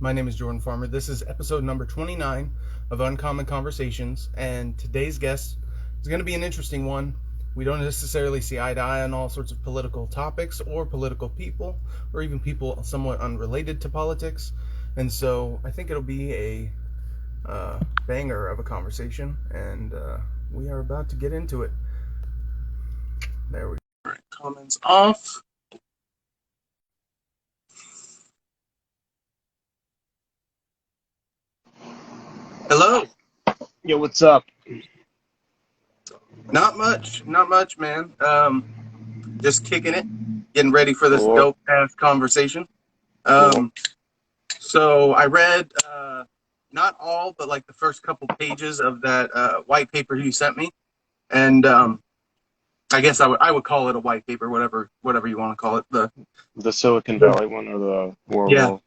My name is Jordan Farmer. This is episode number 29 of Uncommon Conversations, and today's guest is going to be an interesting one. We don't necessarily see eye to eye on all sorts of political topics or political people, or even people somewhat unrelated to politics, and so I think it'll be a banger of a conversation, and we are about to get into it. There we go. All right, comments off. Hello. Yo, what's up? Not much, man. Just kicking it, getting ready for this Cool. dope ass conversation. So I read not all, but like the first couple pages of that white paper you sent me, and I guess I would call it a white paper, whatever you want to call it. The Silicon Valley one or the World?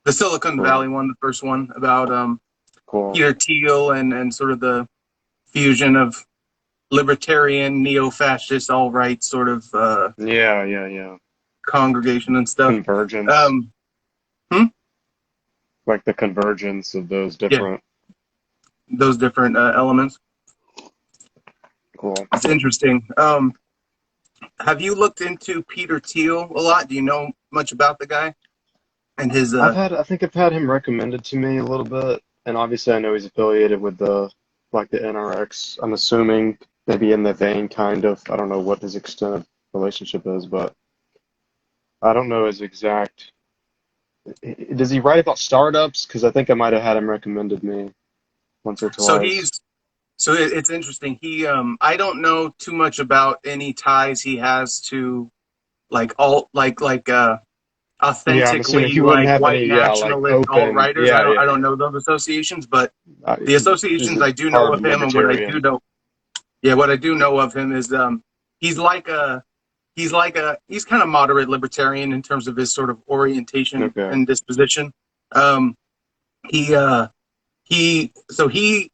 The Silicon Valley one, the first one about Cool. Peter Thiel and sort of the fusion of libertarian, neo-fascist, alt-right sort of Yeah. congregation and stuff. Convergence. Like the convergence of those different. Elements. Cool. It's interesting. Have you looked into Peter Thiel a lot? Do you know much about the guy and his? I think I've had him recommended to me a little bit, and obviously I know he's affiliated with the NRX. I'm assuming maybe in the vein, kind of. I don't know what his extent of relationship is, but I don't know his exact. Does he write about startups? Because I think I might have had him recommended me once or twice. So it's interesting. He I don't know too much about any ties he has to authentically white nationalist alt-righters. I don't know those associations, but the associations I do know of him, and what I do know of him is he's kind of moderate libertarian in terms of his sort of orientation and disposition. He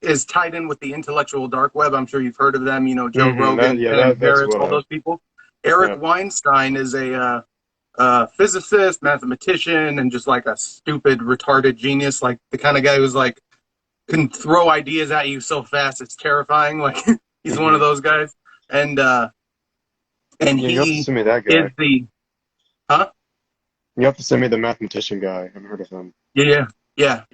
is tied in with the intellectual dark web. I'm sure you've heard of them. You know, Joe Rogan, Harris, all those people. Eric Weinstein is a physicist, mathematician, and just like a stupid, retarded genius. Like the kind of guy who's like can throw ideas at you so fast it's terrifying. Like he's one of those guys. And you have to send me that guy. is the You have to send me the mathematician guy. I haven't heard of him. Yeah,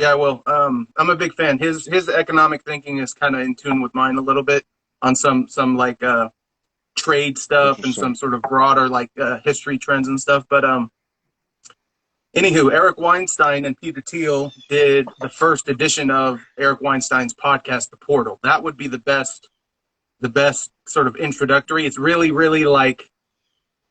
I will. I'm a big fan. His economic thinking is kind of in tune with mine a little bit on some like trade stuff and some sort of broader like history trends and stuff. But anywho, Eric Weinstein and Peter Thiel did the first edition of Eric Weinstein's podcast, The Portal. That would be the best sort of introductory. It's really, really like,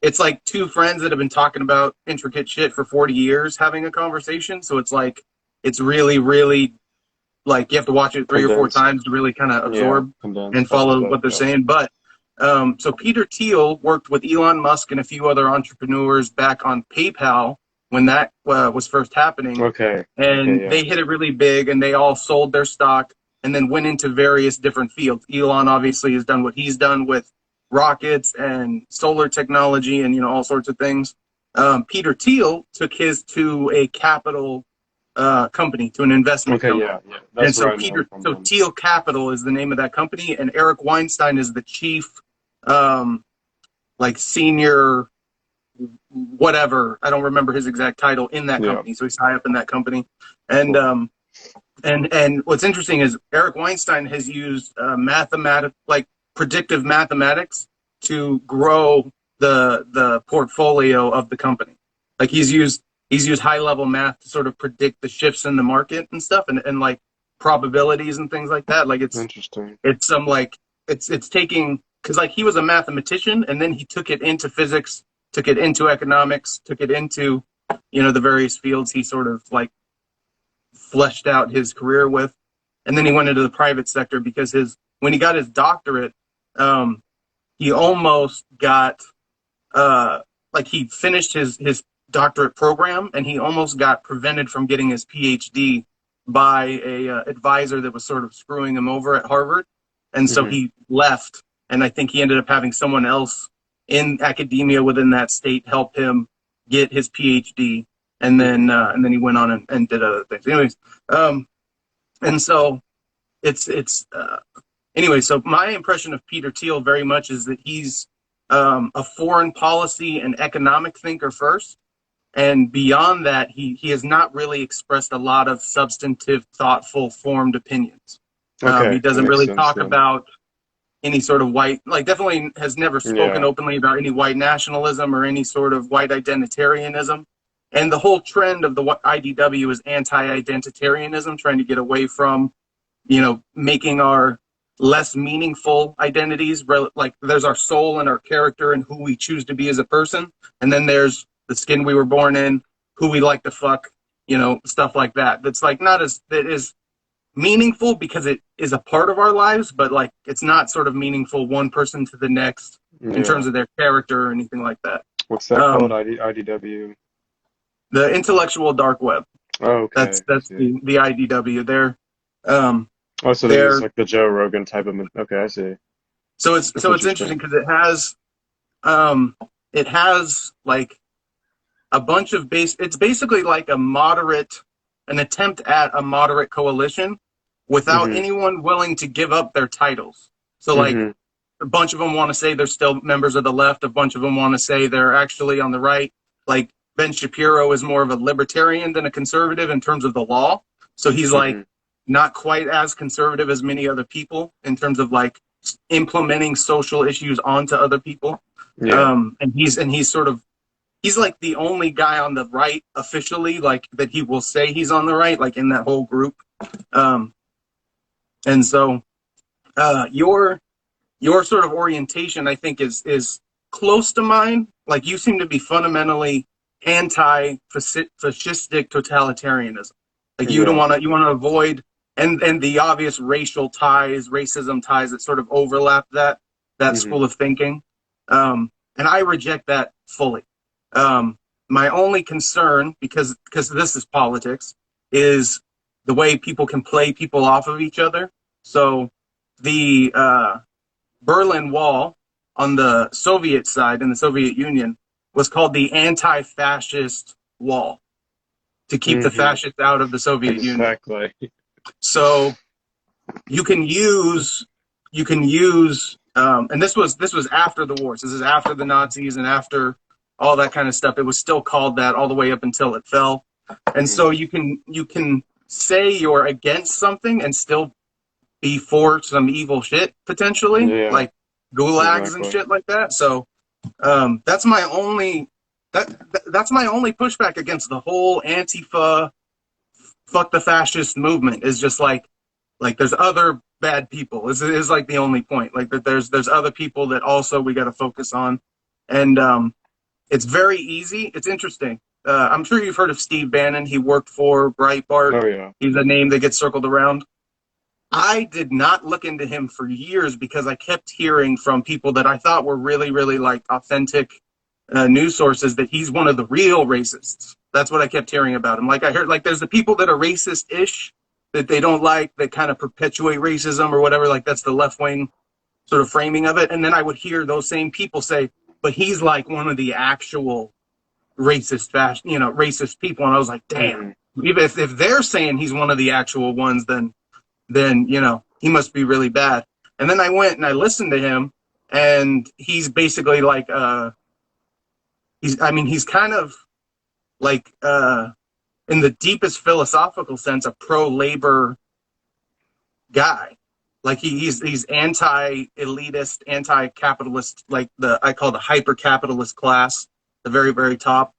it's like two friends that have been talking about intricate shit for 40 years having a conversation. So it's like, it's really, really like you have to watch it 3 or 4 times to really kind of absorb and follow what they're saying. But so Peter Thiel worked with Elon Musk and a few other entrepreneurs back on PayPal when that was first happening. They hit it really big, and they all sold their stock and then went into various different fields. Elon obviously has done what he's done with rockets and solar technology and, you know, all sorts of things. Peter Thiel took his to a capital company, to an investment company. And so Thiel Capital is the name of that company, and Eric Weinstein is the chief, like senior, whatever. I don't remember his exact title in that company. So he's high up in that company. And and what's interesting is Eric Weinstein has used predictive mathematics to grow the portfolio of the company. Like he's used high level math to sort of predict the shifts in the market and stuff, and like probabilities and things like that. Like it's interesting. It's some like it's taking, because like he was a mathematician and then he took it into physics, took it into economics, took it into, you know, the various fields he sort of like fleshed out his career with, and then he went into the private sector because when he got his doctorate, he almost got he finished his doctorate program, and he almost got prevented from getting his PhD by a advisor that was sort of screwing him over at Harvard, and so he left, and I think he ended up having someone else in academia within that state help him get his PhD. and then he went on and did other things. Anyways, and so anyway. So my impression of Peter Thiel very much is that he's a foreign policy and economic thinker first. And beyond that, he has not really expressed a lot of substantive, thoughtful, formed opinions. Okay, He doesn't that makes really sense, talk yeah. about any sort of white, like definitely has never spoken Yeah. openly about any white nationalism or any sort of white identitarianism. And the whole trend of the IDW is anti-identitarianism, trying to get away from, making our less meaningful identities. Like there's our soul and our character and who we choose to be as a person. And then there's the skin we were born in, who we like to fuck, stuff like that. That's like that is meaningful because it is a part of our lives, but like it's not sort of meaningful one person to the next in terms of their character or anything like that. What's that called? IDW? The intellectual dark web. Oh, okay. That's the IDW. They're so there's like the Joe Rogan type of. Okay, I see. So it's interesting because it has like a bunch of it's basically like an attempt at a moderate coalition without anyone willing to give up their titles. So like a bunch of them want to say they're still members of the left. A bunch of them want to say they're actually on the right. Like Ben Shapiro is more of a libertarian than a conservative in terms of the law. So he's like not quite as conservative as many other people in terms of like implementing social issues onto other people. Yeah. And he's like the only guy on the right officially, like that he will say he's on the right, like in that whole group. And so your sort of orientation, I think, is close to mine. Like you seem to be fundamentally anti-fascistic totalitarianism. Like you want to avoid and the obvious racial ties, racism ties that sort of overlap that school of thinking. And I reject that fully. My only concern, because this is politics, is the way people can play people off of each other. So the Berlin Wall on the Soviet side in the Soviet Union was called the anti-fascist wall to keep the fascists out of the Soviet Union. Exactly. So you can use and this was after the wars. This is after the Nazis and after all that kind of stuff. It was still called that all the way up until it fell. And so you can say you're against something and still be for some evil shit potentially, like gulags and shit like that. So that's my only pushback against the whole Antifa, fuck the fascist movement. Is just like there's other bad people. Is like the only point. Like that there's other people that also we got to focus on, and it's very easy. It's interesting. I'm sure you've heard of Steve Bannon. He worked for Breitbart. Oh yeah. He's a name that gets circled around. I did not look into him for years because I kept hearing from people that I thought were really, really like authentic news sources that he's one of the real racists. That's what I kept hearing about him. Like I heard, like there's the people that are racist-ish that they don't like, that kind of perpetuate racism or whatever. Like that's the left-wing sort of framing of it. And then I would hear those same people say, but he's like one of the actual racist people. And I was like, damn, if they're saying he's one of the actual ones, then he must be really bad. And then I went and I listened to him, and he's basically like he's kind of like in the deepest philosophical sense a pro-labor guy. Like he's anti-elitist, anti-capitalist, like I call the hyper-capitalist class, the very, very top,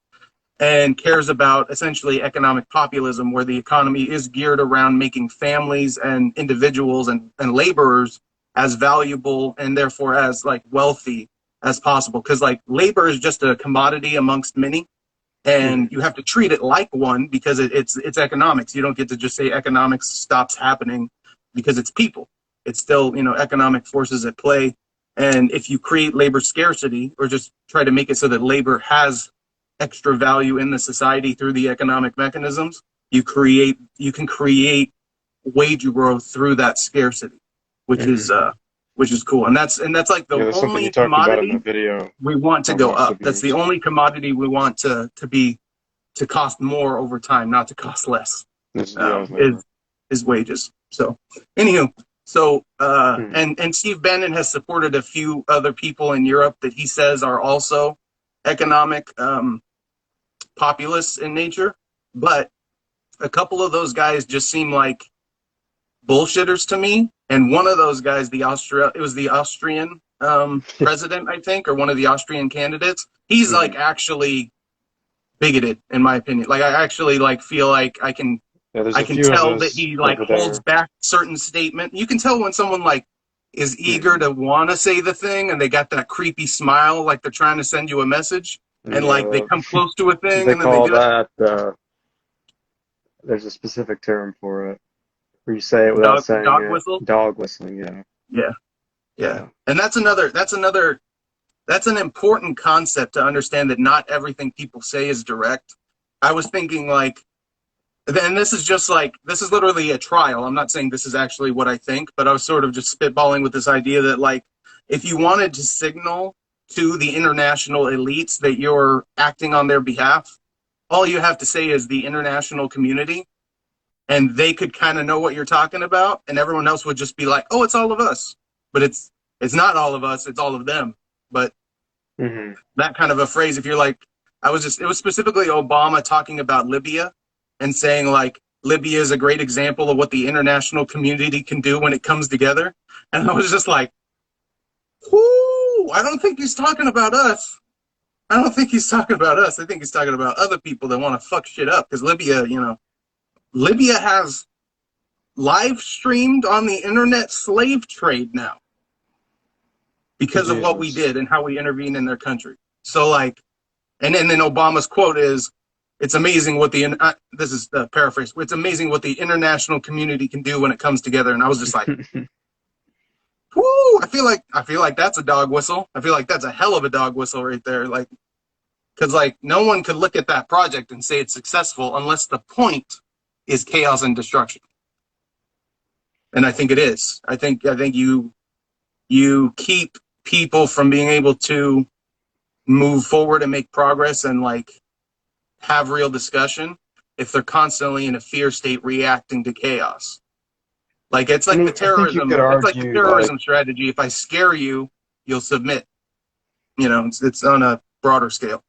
and cares about essentially economic populism, where the economy is geared around making families and individuals and laborers as valuable and therefore as like wealthy as possible. Because like labor is just a commodity amongst many, and you have to treat it like one because it's economics. You don't get to just say economics stops happening because it's people. It's still, economic forces at play. And if you create labor scarcity or just try to make it so that labor has extra value in the society through the economic mechanisms, you can create wage growth through that scarcity, which is cool. And that's like the only commodity we want to go up. That's the only commodity we want to be to cost more over time, not to cost less. Is wages. So, anywho, so and Steve Bannon has supported a few other people in Europe that he says are also economic populists in nature, but a couple of those guys just seem like bullshitters to me. And one of those guys, it was the Austrian president, I think, or one of the Austrian candidates. He's like actually bigoted, in my opinion. Like I actually like feel like I can tell that he like holds back certain statement. You can tell when someone like is eager to want to say the thing, and they got that creepy smile, like they're trying to send you a message, and like they come close to a thing, they and then call they do that. There's a specific term for it, where you say it without saying dog it. whistle. Dog whistling, yeah. Yeah. And that's an important concept to understand, that not everything people say is direct. I was thinking like, and this is literally a trial. I'm not saying this is actually what I think, but I was sort of just spitballing with this idea that like, if you wanted to signal to the international elites that you're acting on their behalf, all you have to say is the international community, and they could kind of know what you're talking about, and everyone else would just be like, oh, it's all of us. But it's not all of us, it's all of them. But that kind of a phrase, if you're like, it was specifically Obama talking about Libya and saying like, Libya is a great example of what the international community can do when it comes together. And I was just like, whoo, I don't think he's talking about us. I don't think he's talking about us. I think he's talking about other people that want to fuck shit up. Because Libya has live streamed on the internet slave trade now because of what we did and how we intervened in their country. So like, and then Obama's quote is, it's amazing what this is the paraphrase, it's amazing what the international community can do when it comes together. And I was just like, whoo, I feel like that's a dog whistle. I feel like that's a hell of a dog whistle right there. Like, because like no one could look at that project and say it's successful unless the point is chaos and destruction. And I think it is. I think you keep people from being able to move forward and make progress and like have real discussion if they're constantly in a fear state reacting to chaos. Like it's like the terrorism. It's like the terrorism strategy. If I scare you, you'll submit. It's on a broader scale.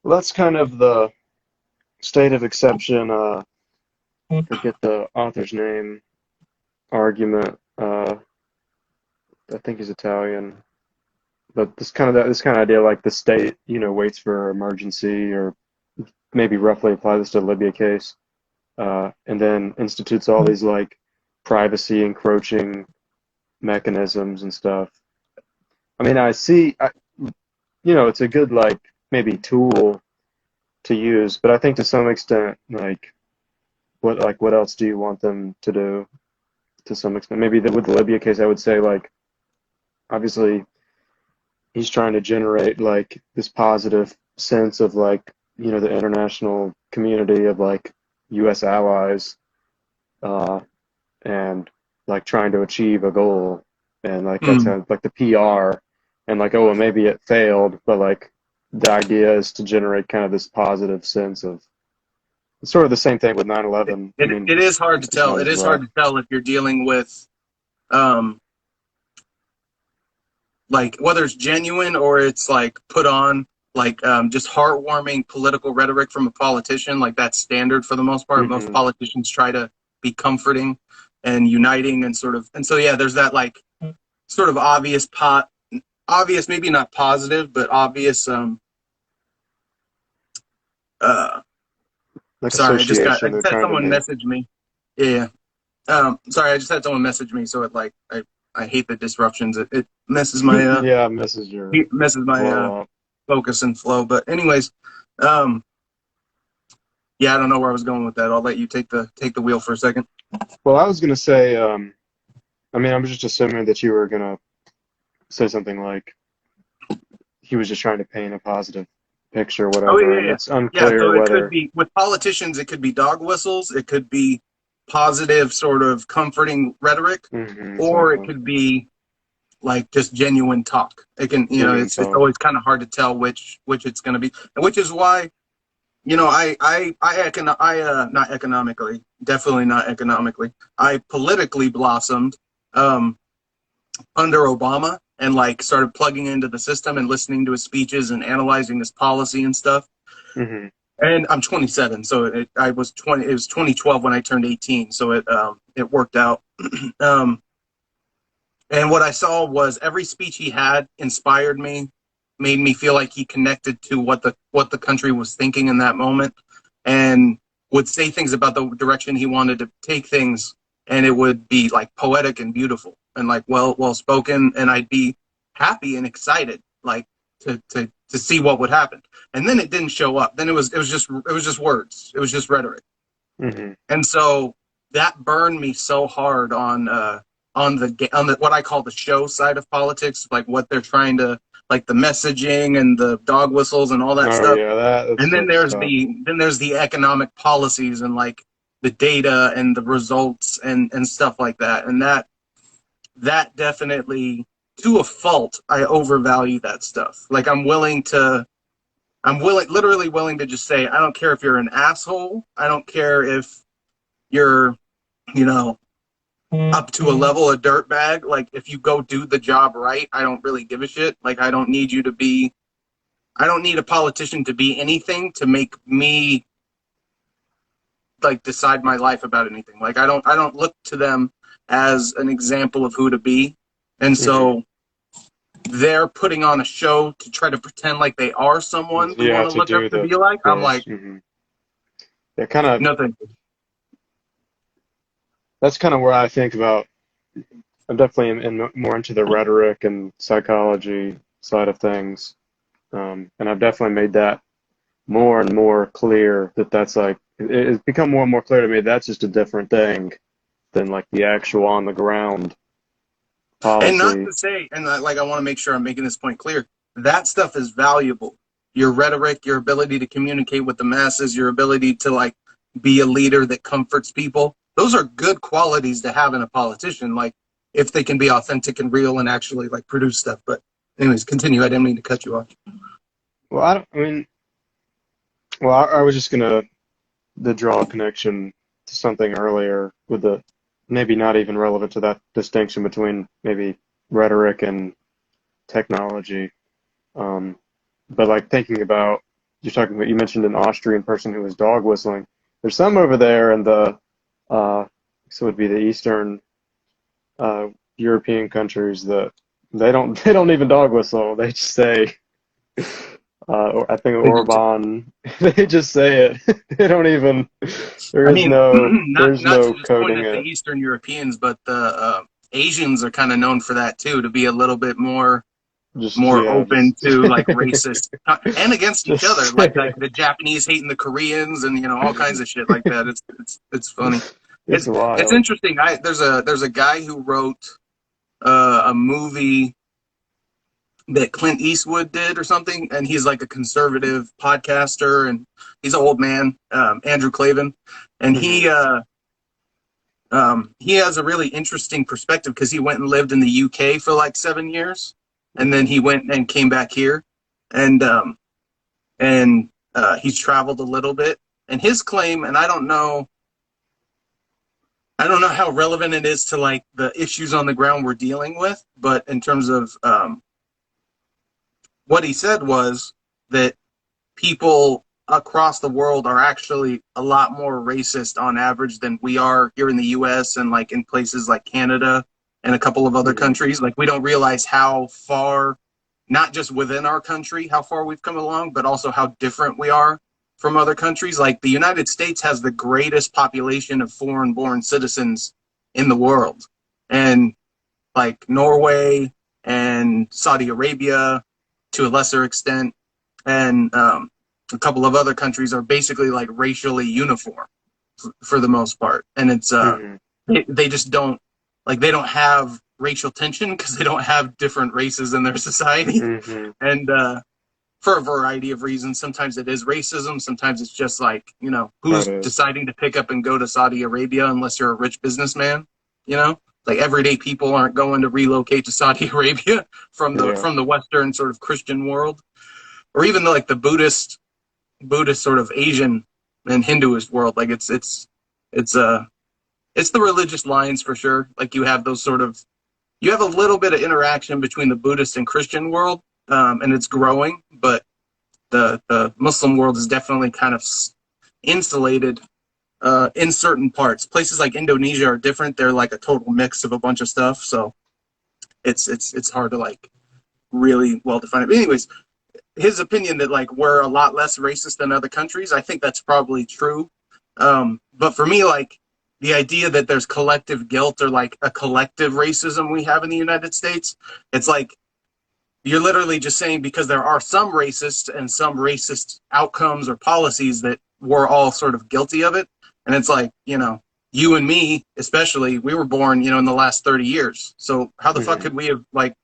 Well, that's kind of the state of exception. I forget the author's name. Argument. I think he's Italian, but this kind of idea, like the state, waits for emergency, or maybe roughly apply this to the Libya case, and then institutes all these like privacy encroaching mechanisms and stuff. I mean, it's a good like maybe tool to use, but I think to some extent, like what else do you want them to do? To some extent, maybe with the Libya case, I would say like, obviously, he's trying to generate like this positive sense of like, the international community of like U.S. allies, and like trying to achieve a goal, and like that's like the PR, and like, oh, well, maybe it failed, but like the idea is to generate kind of this positive sense of. It's sort of the same thing with 9/11. It is hard to tell. It is hard to tell if you're dealing with, like whether it's genuine or it's like put on, like just heartwarming political rhetoric from a politician. Like that's standard for the most part. Most politicians try to be comforting and uniting and sort of. And so yeah, there's that like sort of obvious, maybe not positive, but obvious. Like sorry, I just had someone message me. Yeah. Sorry, I just had someone message me, so it like I hate the disruptions. It messes my messes my focus and flow. But anyways, I don't know where I was going with that. I'll let you take the wheel for a second. Well, I was gonna say, I was just assuming that you were gonna say something like he was just trying to paint a positive picture, whatever. Oh, yeah. It's unclear so it whether could be with politicians. It could be dog whistles. It could be positive, sort of comforting rhetoric, or it could be like just genuine talk. It can, it's always kind of hard to tell which it's going to be, and which is why Not economically, definitely not economically. I politically blossomed under Obama, and like started plugging into the system and listening to his speeches and analyzing his policy and stuff. Hmm. And I'm 27, so I was 20. It was 2012 when I turned 18, so it worked out. um, and what I saw was every speech he had inspired me, made me feel like he connected to what the country was thinking in that moment, and would say things about the direction he wanted to take things, and it would be like poetic and beautiful and like well spoken, and I'd be happy and excited like to see what would happen. And then it didn't show up. Then it was just words. It was just rhetoric. Hmm. And so that burned me so hard on the what I call the show side of politics, like what they're trying to, like the messaging and the dog whistles and all that Oh stuff. yeah, And then that's there's tough. the economic policies and like the data and the results and stuff like that. And that definitely, to a fault, I overvalue that stuff. Like literally willing to just say, I don't care if you're an asshole. I don't care if you're, you know, up to a level of dirtbag. Like if you go do the job right, I don't really give a shit. Like I don't need a politician to be anything to make me like decide my life about anything. Like I don't look to them as an example of who to be. And Hmm. so they're putting on a show to try to pretend like they are someone we Yeah, want to to look up do to be like. I'm this. like, Yeah, kind of. nothing. That's kind of where I think about. I'm definitely more into the rhetoric and psychology side of things, and I've definitely made that more and more clear that that's like it's become more and more clear to me that's just a different thing than like the actual on the ground And not policy. to say, and like I want to make sure I'm making this point clear, that stuff is valuable. Your rhetoric, your ability to communicate with the masses, your ability to like be a leader that comforts people. Those are good qualities to have in a politician. Like if they can be authentic and real and actually like produce stuff. But anyways, continue. I didn't mean to cut you off. Well, I don't. I mean, well, I was just gonna draw a connection to something earlier with the maybe not even relevant to that distinction between maybe rhetoric and technology. Um, but like thinking about you're talking about, you mentioned an Austrian person who was dog whistling. There's some over there in the so it would be the Eastern European countries that they don't even dog whistle. They just say or I think They just, Orban. They just say it. They don't even. I mean, There's not to no just point coding at the it. Eastern Europeans, but the Asians are kind of known for that too, to be a little bit Just more yeah, open just to like racist and against each just other, say like it. the Japanese hating the Koreans and all kinds of shit like that. It's funny. It's It's wild. interesting. There's a guy who wrote a movie that Clint Eastwood did or something, and he's like a conservative podcaster, and he's an old man, Andrew Clavin, and Hmm. he has a really interesting perspective because he went and lived in the UK for like 7 years, and then Hmm. he went and came back here, and he's traveled a little bit. And his claim, and I don't know how relevant it is to like the issues on the ground we're dealing with, but in terms of what he said was that people across the world are actually a lot more racist on average than we are here in the US and like in places like Canada and a couple of other Hmm. countries. Like we don't realize how far, not just within our country, how far we've come along, but also how different we are from other countries. Like the United States has the greatest population of foreign born citizens in the world. And like Norway and Saudi Arabia to a lesser extent, and a couple of other countries are basically like racially uniform for the most part. And it's Hmm. they just don't, like they don't have racial tension because they don't have different races in their society. Hmm. And for a variety of reasons, sometimes it is racism, sometimes it's just like, That who's is. deciding to pick up and go to Saudi Arabia unless you're a rich businessman, you know like everyday people aren't going to relocate to Saudi Arabia from Yeah. the Western sort of Christian world, or even like the Buddhist Buddhist sort of Asian and Hinduist world. Like it's the religious lines for sure. Like you have those sort of, you have a little bit of interaction between the Buddhist and Christian world, and it's growing, but the Muslim world is definitely kind of insulated in certain parts. Places like Indonesia are different. They're like a total mix of a bunch of stuff. So it's hard to like really well define it. But anyways, his opinion that like we're a lot less racist than other countries, I think that's probably true. But for me, like the idea that there's collective guilt or like a collective racism we have in the United States, it's like you're literally just saying because there are some racist and some racist outcomes or policies that we're all sort of guilty of it. And it's like, you know, you and me, especially, we were born, you know, in the last 30 years. So how the fuck could we have like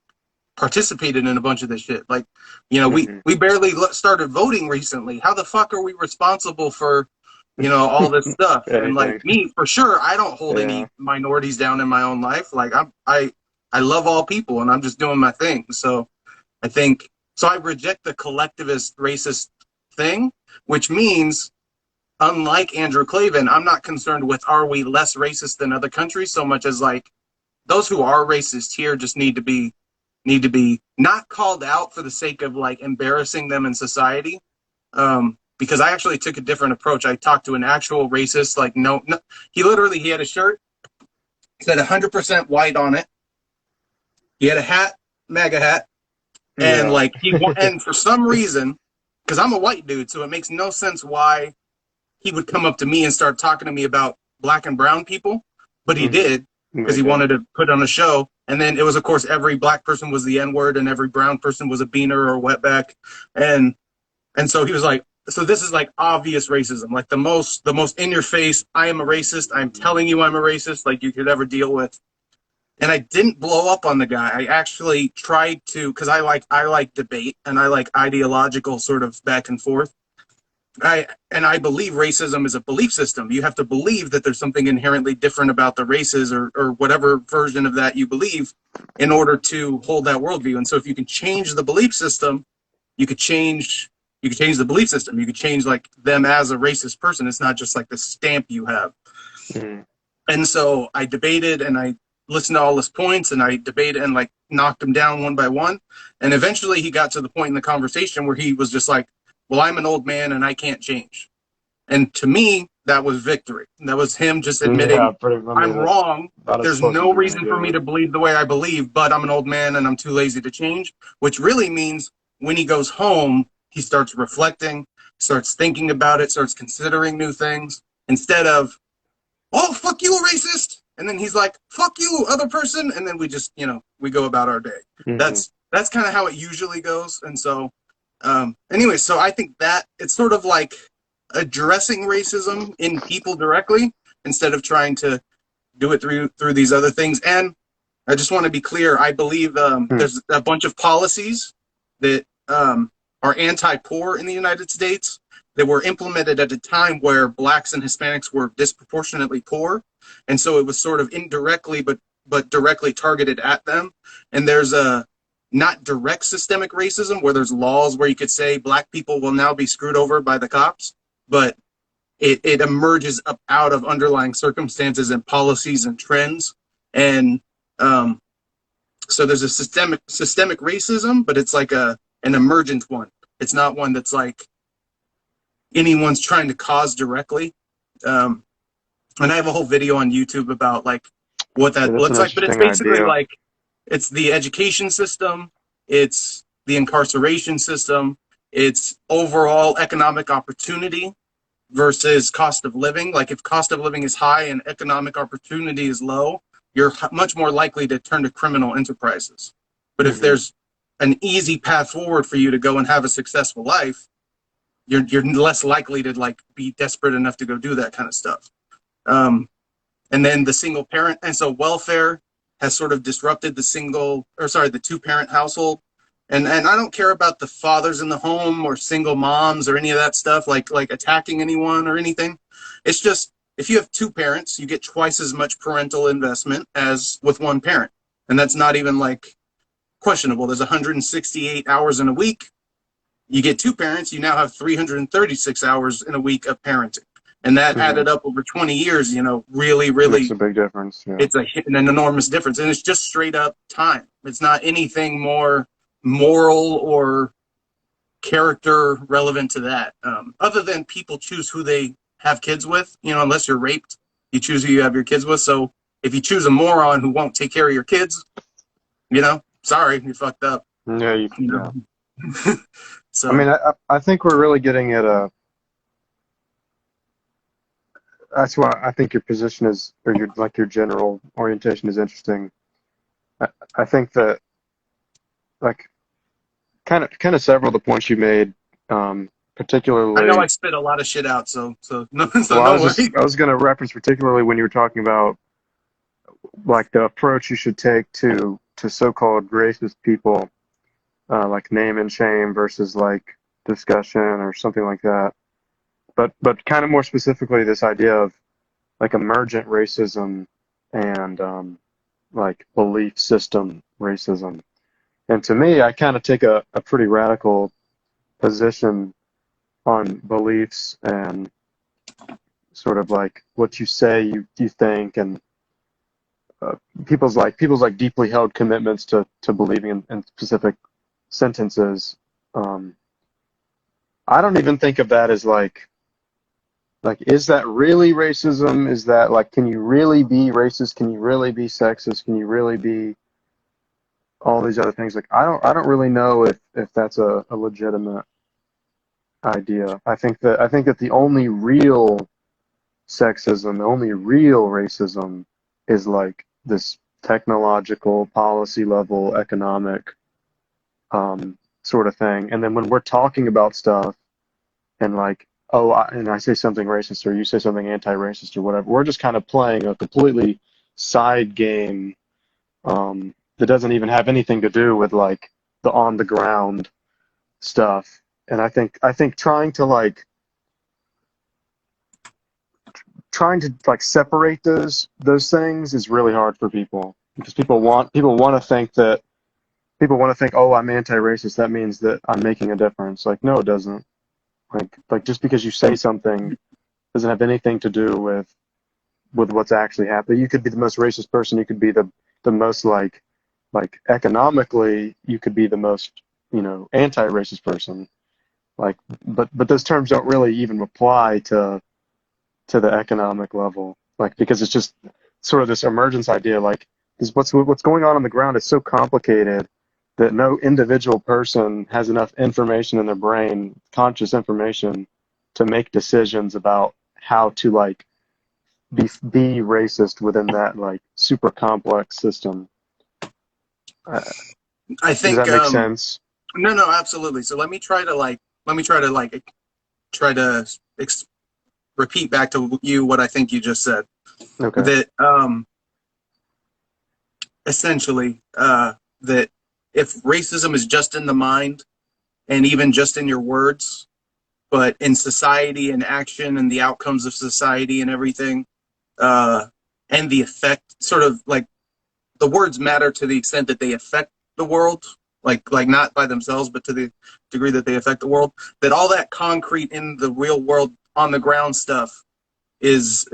participated in a bunch of this shit? Like, you know, we barely started voting recently. How the fuck are we responsible for, you know, all this stuff? And like me, for sure, I don't hold any minorities down in my own life. Like I love all people and I'm just doing my thing. So I think, so I reject the collectivist racist thing, which means, unlike Andrew Klavan, I'm not concerned with are we less racist than other countries so much as like those who are racist here just need to be not called out for the sake of like embarrassing them in society. Because I actually took a different approach. I talked to an actual racist, like no, he had a shirt, said 100% white on it. He had a hat, MAGA hat, and like and for some reason, because I'm a white dude, so it makes no sense why he would come up to me and start talking to me about black and brown people, but he did because he wanted to put on a show. And then it was, of course, every black person was the N-word and every brown person was a beaner or a wetback. And so he was like, so this is like obvious racism, like the most in your face, I am a racist, I'm telling you I'm a racist, like you could ever deal with. And I didn't blow up on the guy. I actually tried to, because I like debate and I like ideological sort of back and forth. I believe racism is a belief system. You have to believe that there's something inherently different about the races or whatever version of that you believe in order to hold that worldview. And so if you can change the belief system, you could change the belief system. You could change like them as a racist person. It's not just like the stamp you have. And so I debated and I listened to all his points and I debated and like knocked him down one by one. And eventually he got to the point in the conversation where he was just like, well, I'm an old man and I can't change. And to me, that was victory. That was him just admitting, I'm wrong. There's no reason for me to believe the way I believe, but I'm an old man and I'm too lazy to change, which really means when he goes home, he starts reflecting, starts thinking about it, starts considering new things instead of, oh, fuck you, racist. And then he's like, fuck you, other person. And then we just, you know, we go about our day. That's kind of how it usually goes. And so, anyway, so I think that it's sort of like addressing racism in people directly instead of trying to do it through these other things. And I just want to be clear. I believe there's a bunch of policies that are anti-poor in the United States that were implemented at a time where blacks and Hispanics were disproportionately poor. And so it was sort of indirectly, but directly targeted at them. And there's a not direct systemic racism where there's laws where you could say black people will now be screwed over by the cops, but it emerges up out of underlying circumstances and policies and trends. And so there's a systemic racism, but it's like an emergent one. It's not one that's like anyone's trying to cause directly. And I have a whole video on YouTube about like what that looks like, but it's basically like it's the education system, it's the incarceration system, it's overall economic opportunity versus cost of living. Like if cost of living is high and economic opportunity is low, you're much more likely to turn to criminal enterprises. But if there's an easy path forward for you to go and have a successful life, you're less likely to like be desperate enough to go do that kind of stuff. And then the single parent, and so welfare has sort of disrupted the two-parent household. And I don't care about the fathers in the home or single moms or any of that stuff, like attacking anyone or anything. It's just, if you have two parents, you get twice as much parental investment as with one parent. And that's not even like questionable. There's 168 hours in a week. You get two parents, you now have 336 hours in a week of parenting. And that added up over 20 years, really, Makes really, a big difference. Yeah. it's an enormous difference. And it's just straight up time. It's not anything more moral or character relevant to that. Other than people choose who they have kids with, unless you're raped, you choose who you have your kids with. So if you choose a moron who won't take care of your kids, sorry, you fucked up. Yeah, Yeah. So I mean, I think we're really getting at a. That's why I think your position is, or your general orientation is interesting. I think that, like, kind of several of the points you made, I know I particularly. spit a lot of shit out, so no, Well, no worries. I was going to reference particularly when you were talking about like the approach you should take to so-called racist people, like name and shame versus like discussion or something like that. But kind of more specifically, this idea of like emergent racism and like belief system racism. And to me, I kind of take a pretty radical position on beliefs and sort of like what you say you think, and people's deeply held commitments to believing in specific sentences. I don't even think of that as like is that really racism? Is that like, can you really be racist? Can you really be sexist? Can you really be all these other things? Like, I don't really know if that's a legitimate idea. I think that the only real sexism, the only real racism is like this technological, policy level, economic sort of thing. And then when we're talking about stuff and like, and I say something racist or you say something anti-racist or whatever, we're just kind of playing a completely side game that doesn't even have anything to do with like the on the ground stuff. And I think trying to separate those things is really hard for people, because people want to think that oh, I'm anti-racist, that means that I'm making a difference. Like, no, it doesn't. Like just because you say something doesn't have anything to do with what's actually happening. You could be the most racist person, you could be the most like economically, you could be the most anti-racist person, like, but those terms don't really even apply to the economic level, like, because it's just sort of this emergence idea, like, is what's going on the ground is so complicated that no individual person has enough information in their brain, conscious information, to make decisions about how to like be racist within that like super complex system. I Does think that make sense? no, absolutely. So let me try to repeat back to you what I think you just said. Okay. That essentially that if racism is just in the mind and even just in your words, but in society and action and the outcomes of society and everything, and the effect, sort of like the words matter to the extent that they affect the world, like not by themselves, but to the degree that they affect the world, that all that concrete in the real world on the ground stuff is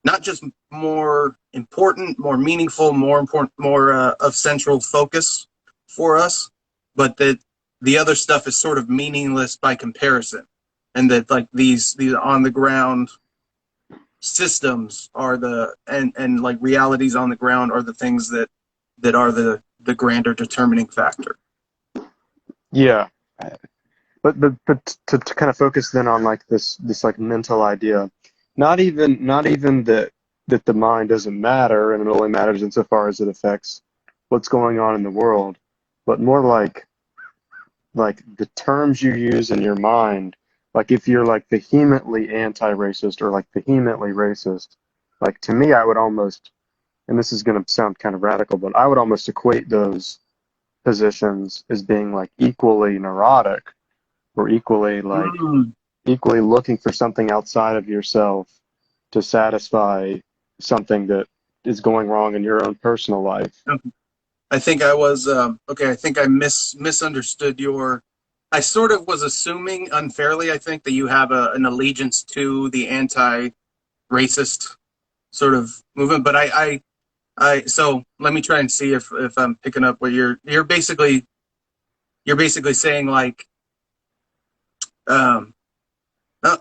not just more important, more meaningful, more of central focus for us, but that the other stuff is sort of meaningless by comparison, and that like these on the ground systems are and like realities on the ground are the things that are the grander determining factor. Yeah, but to kind of focus then on like this like mental idea, not even that the mind doesn't matter and it only matters insofar as it affects what's going on in the world, but more like the terms you use in your mind. Like, if you're like vehemently anti-racist or like vehemently racist, like, to me, I would almost, and this is going to sound kind of radical, but I would almost equate those positions as being like equally neurotic, or equally looking for something outside of yourself to satisfy something that is going wrong in your own personal life. I think I was okay. I think I misunderstood your. I sort of was assuming unfairly. I think that you have an allegiance to the anti-racist sort of movement, but I. So let me try and see if I'm picking up what you're basically saying like um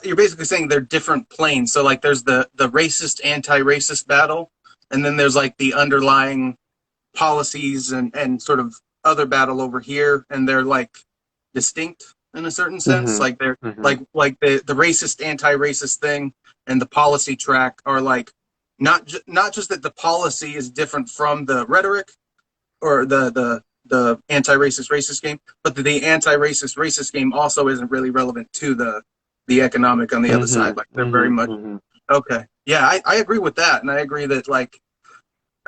you're basically saying they're different planes. So like there's the racist anti-racist battle, and then there's like the underlying policies and sort of other battle over here, and they're like distinct in a certain sense. Hmm. Like they're Hmm. like the racist anti-racist thing and the policy track are like not just that the policy is different from the rhetoric or the anti-racist racist game, but the anti-racist racist game also isn't really relevant to the economic on the other Hmm. side. Like they're very Hmm. much Hmm. okay. Yeah, I agree with that, and I agree that like,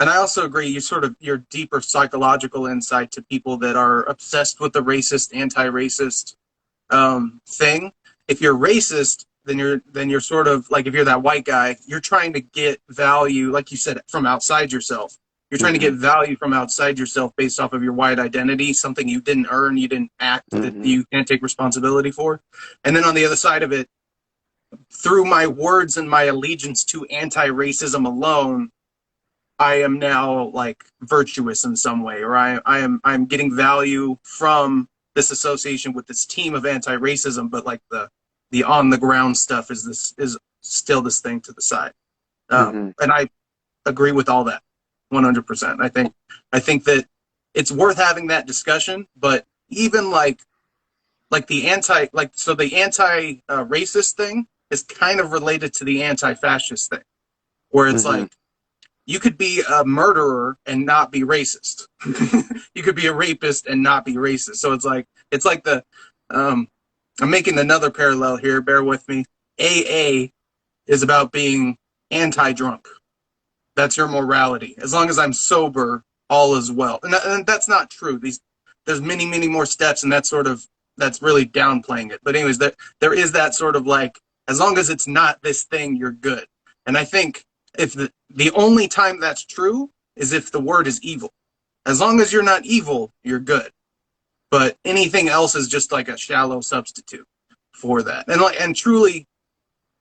and I also agree you sort of your deeper psychological insight to people that are obsessed with the racist, anti-racist thing. If you're racist, then you're sort of like if you're that white guy, you're trying to get value, like you said, from outside yourself. You're trying to Hmm. get value from outside yourself based off of your white identity, something you didn't earn, you didn't act, that Hmm. you can't take responsibility for. And then on the other side of it, through my words and my allegiance to anti-racism alone, I am now like virtuous in some way, or I'm getting value from this association with this team of anti-racism, but like the on the ground stuff is still this thing to the side. Hmm. And I agree with all that 100%. I think that it's worth having that discussion, but even like the anti like so the anti racist thing is kind of related to the anti-fascist thing, where it's Hmm. like you could be a murderer and not be racist. You could be a rapist and not be racist. So it's like the I'm making another parallel here. Bear with me. AA is about being anti-drunk. That's your morality. As long as I'm sober, all is well. And that's not true. There's many more steps, and that's really downplaying it. But anyways, there is that sort of like as long as it's not this thing, you're good. And I think if the only time that's true is if the word is evil. As long as you're not evil, you're good. But anything else is just like a shallow substitute for that. And truly,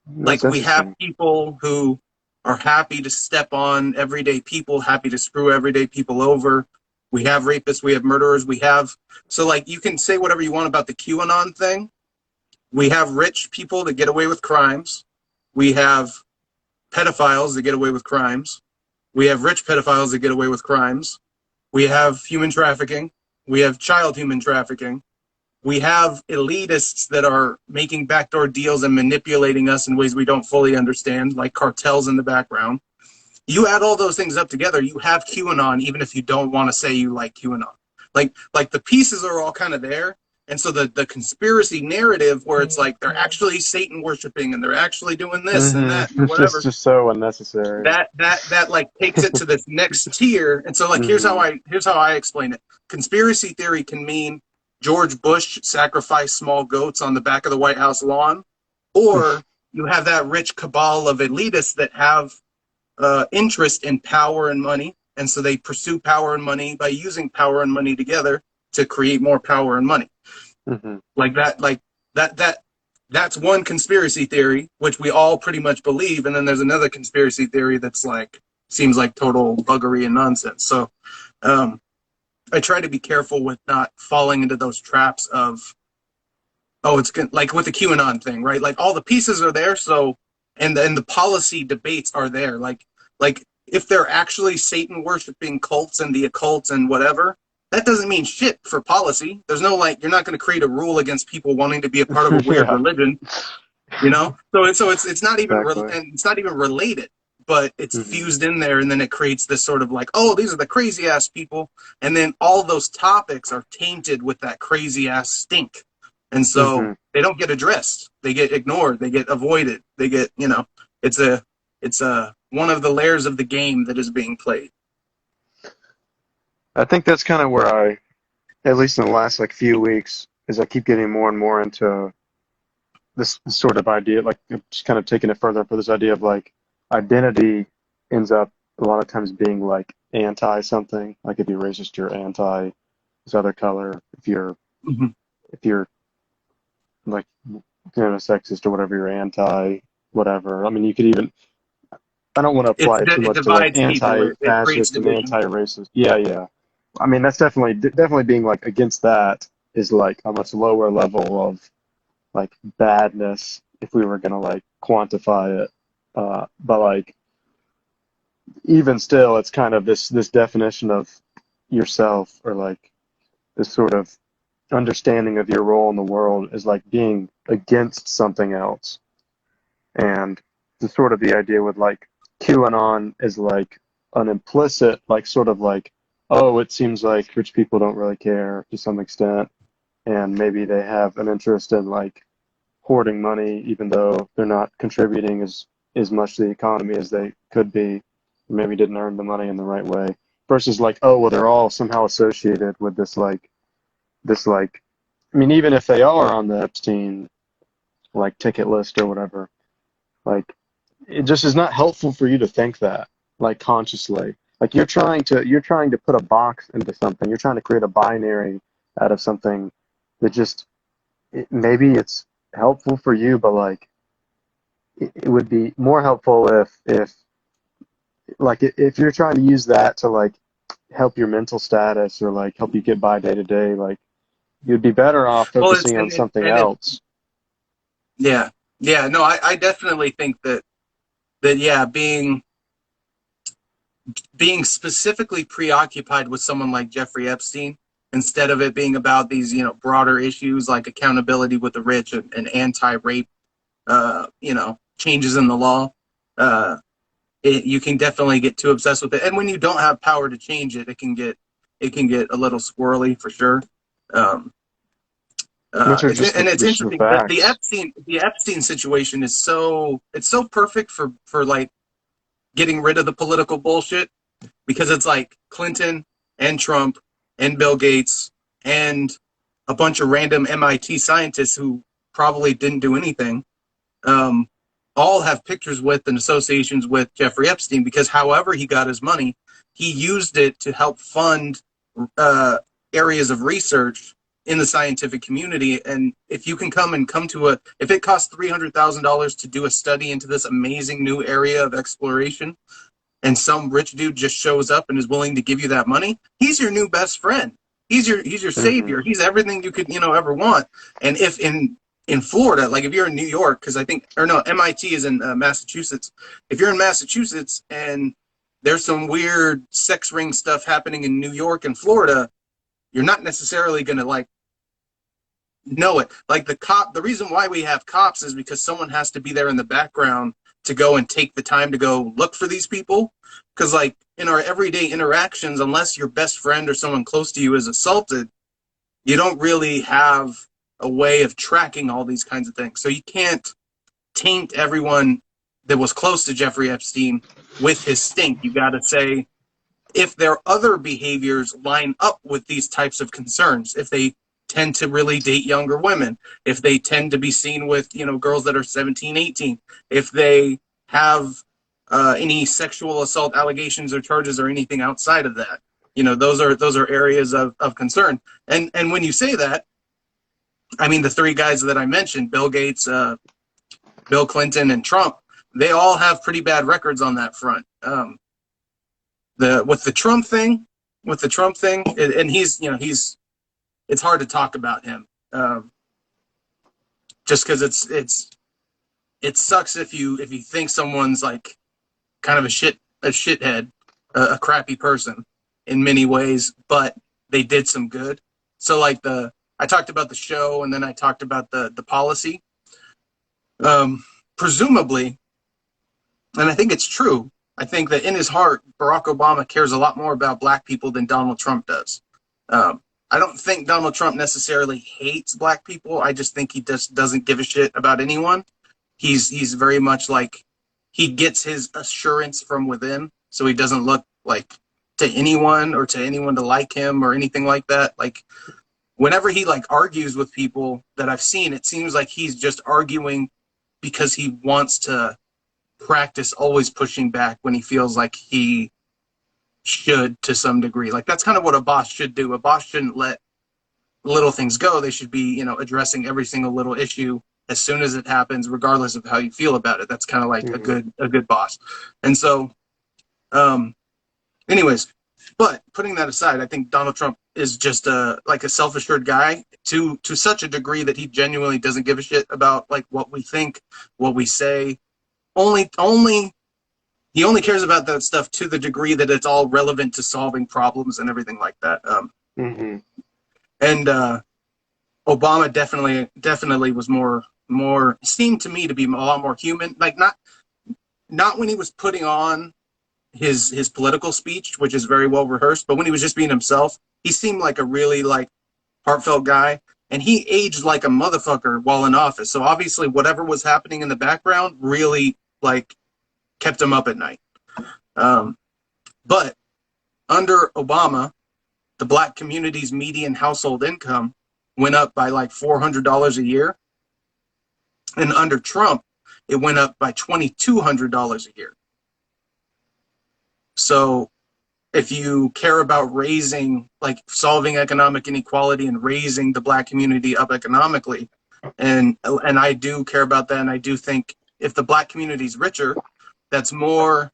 That's like we have interesting. people who are happy to step on everyday people, happy to screw everyday people over. We have rapists, we have murderers, we have so like you can say whatever you want about the QAnon thing. We have rich people that get away with crimes. We have pedophiles that get away with crimes. We have rich pedophiles that get away with crimes. We have human trafficking. We have child human trafficking. We have elitists that are making backdoor deals and manipulating us in ways we don't fully understand, like cartels in the background. You add all those things up together, you have QAnon, even if you don't want to say you like QAnon. Like the pieces are all kind of there. And so the conspiracy narrative where it's like they're actually Satan worshiping and they're actually doing this and Hmm. that and It's whatever, just so unnecessary. that like takes it to this next tier. And so like Hmm. here's how I explain it. Conspiracy theory can mean George Bush sacrificed small goats on the back of the White House lawn, or you have that rich cabal of elitists that have interest in power and money, and so they pursue power and money by using power and money together to create more power and money. Hmm. Like that's one conspiracy theory which we all pretty much believe, and then there's another conspiracy theory that's like seems like total buggery and nonsense. So um, I try to be careful with not falling into those traps of it's like with the QAnon thing, right? Like all the pieces are there, so and the policy debates are there. Like if they're actually Satan worshiping cults and the occult and whatever, that doesn't mean shit for policy. There's no like you're not going to create a rule against people wanting to be a part of a weird Yeah, religion, you know. So it's not even exactly. and it's not even related, but it's Hmm. fused in there, and then it creates this sort of like, oh, these are the crazy ass people, and then all those topics are tainted with that crazy ass stink, and so Hmm. they don't get addressed. They get ignored. They get avoided. They get it's a one of the layers of the game that is being played. I think that's kind of where at least in the last like few weeks, is I keep getting more and more into this sort of idea, like just kind of taking it further for this idea of like identity ends up a lot of times being like anti something. Like if you're racist, you're anti this other color. Mhm. If you're like sexist or whatever, you're anti whatever. I mean, you could even. I don't want to apply it too It much to like divides people. It creates anti-fascist and division. anti-racist. Yeah, yeah. I mean, that's definitely being like against that is like a much lower level of like badness if we were gonna like quantify it. But like even still, it's kind of this definition of yourself or like this sort of understanding of your role in the world is like being against something else. And the sort of the idea with like QAnon is like an implicit, like sort of like, oh, it seems like rich people don't really care to some extent, and maybe they have an interest in like hoarding money, even though they're not contributing as much to the economy as they could be, maybe didn't earn the money in the right way. Versus like, oh, well, they're all somehow associated with this like, I mean, even if they are on the Epstein like ticket list or whatever, like it just is not helpful for you to think that like consciously. Like you're trying to put a box into something. You're trying to create a binary out of something that just maybe it's helpful for you, but like it would be more helpful if like if you're trying to use that to like help your mental status or like help you get by day to day, like you'd be better off Well, it's focusing on something and it else. yeah, yeah. No, I definitely think that yeah, being specifically preoccupied with someone like Jeffrey Epstein instead of it being about these broader issues like accountability with the rich and anti-rape changes in the law. You can definitely get too obsessed with it, and when you don't have power to change it, it can get a little squirrely for sure. Um, Which are it's just the interesting that facts. the Epstein situation is so perfect for like getting rid of the political bullshit, because it's like Clinton and Trump and Bill Gates and a bunch of random MIT scientists who probably didn't do anything, um, all have pictures with and associations with Jeffrey Epstein, because however he got his money, he used it to help fund uh, areas of research in the scientific community. And if you can if it costs $300,000 to do a study into this amazing new area of exploration, and some rich dude just shows up and is willing to give you that money, he's your new best friend. He's your Hmm. savior. He's everything you could ever want. And if in Florida, like if you're in New York, because I think, or no, MIT is in Massachusetts. If you're in Massachusetts and there's some weird sex ring stuff happening in New York and Florida, you're not necessarily going to like know it. Like the reason why we have cops is because someone has to be there in the background to go and take the time to go look for these people. Because like in our everyday interactions, unless your best friend or someone close to you is assaulted, you don't really have a way of tracking all these kinds of things. So you can't taint everyone that was close to Jeffrey Epstein with his stink. You got to say if their other behaviors line up with these types of concerns, if they tend to really date younger women, if they tend to be seen with girls that are 17, 18, if they have any sexual assault allegations or charges or anything outside of that, those are areas of concern. And when you say that, I mean the three guys that I mentioned, Bill Gates, Bill Clinton, and Trump, they all have pretty bad records on that front. The with the Trump thing, and he's it's hard to talk about him, just because it sucks if you think someone's like kind of a shithead, a crappy person in many ways, but they did some good. So like I talked about the show, and then I talked about the policy. Presumably, and I think it's true, I think that in his heart, Barack Obama cares a lot more about black people than Donald Trump does. I don't think Donald Trump necessarily hates black people. I just think he just doesn't give a shit about anyone. He's very much like he gets his assurance from within, so he doesn't look like to anyone or to anyone to like him or anything like that. Like whenever he like argues with people that I've seen, it seems like he's just arguing because he wants to practice always pushing back when he feels like he should to some degree. Like that's kind of what a boss should do. A boss shouldn't let little things go. They should be, addressing every single little issue as soon as it happens, regardless of how you feel about it. That's kind of like a good boss. And so, anyways, but putting that aside, I think Donald Trump is just a self-assured guy to such a degree that he genuinely doesn't give a shit about like what we think, what we say. He only cares about that stuff to the degree that it's all relevant to solving problems and everything like that. And Obama definitely was more seemed to me to be a lot more human. Like not when he was putting on his political speech, which is very well rehearsed, but when he was just being himself, he seemed like a really like heartfelt guy. And he aged like a motherfucker while in office. So obviously whatever was happening in the background really like kept him up at night. But under Obama, the black community's median household income went up by like $400 a year. And under Trump, it went up by $2,200 a year. So if you care about solving economic inequality and raising the black community up economically, and I do care about that, and I do think if the black community is richer, that's more